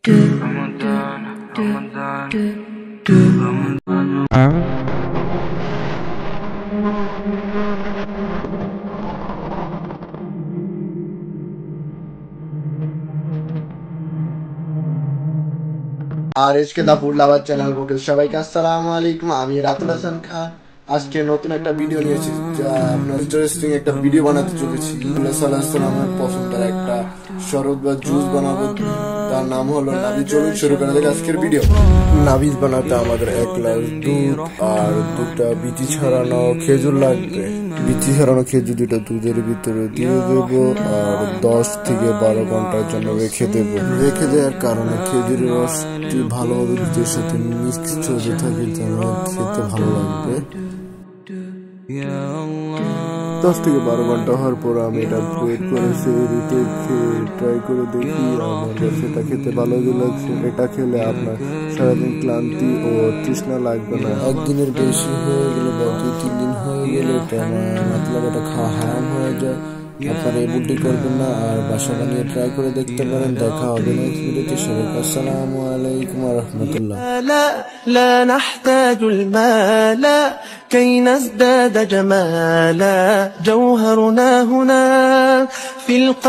Ramadan, Ramadan, Ramadan. আর SK দা food lover channel থেকে সবাইকে আসসালামু আলাইকুম। আমি রাতুল হাসান খান। আজকে নতুন একটা ভিডিও নিয়ে এসেছি, যা আপনার ইন্টারেস্টিং একটা ভিডিও বানাতে চলেছি। আল্লাহ সাল্লাল্লাহু আলাইহি ওয়াসাল্লামের পছন্দের একটা শরবত বা জুস বানাবো, তার নাম হলো নাবিজ। চলুন শুরু করা যাক আজকের ভিডিও। নাবিজ বানাতে আমাদের 1 গ্লাস দুধ আর 2টা বিচি ছাড়ানো খেজুর লাগবে। বিচি ছাড়ানো খেজুর 2টা দুধের ভিতরে দিয়ে দেবো আর 10 থেকে 12 ঘন্টার জন্য রেখে দেবো। রেখে দেওয়ার কারণে খেজুরের রসটি ভালোভাবে দুধের সাথে মিক্সড হতে থাকে, যেন খেতে ভালো লাগবে। 10 থেকে 12 ঘন্টা হওয়ার পর আমি এটা ওয়েট করে সেটা ট্রাই করে দেখি। আমার সেটা খেতে ভালো লাগছে। এটা খেলে আপনার সারাদিন ক্লান্তি ও তৃষ্ণা লাগবে না। একদিনের বেশি হয়ে গেলে বা 2-3 দিন হয়ে গেলে এটা মতলব এটা খাওয়া হারাম হয়ে যায়। আপনারা এই ভুলটি করবেন না আর বাসা বানিয়ে ট্রাই করে দেখতে পারেন। দেখা হবে নেক্সট ভিডিওতে। সবাইকে আসসালামু আলাইকুম ওয়া রাহমাতুল্লাহ। لا نحتاج المال كي نزداد جمالا، جوهرنا هنا في القلب.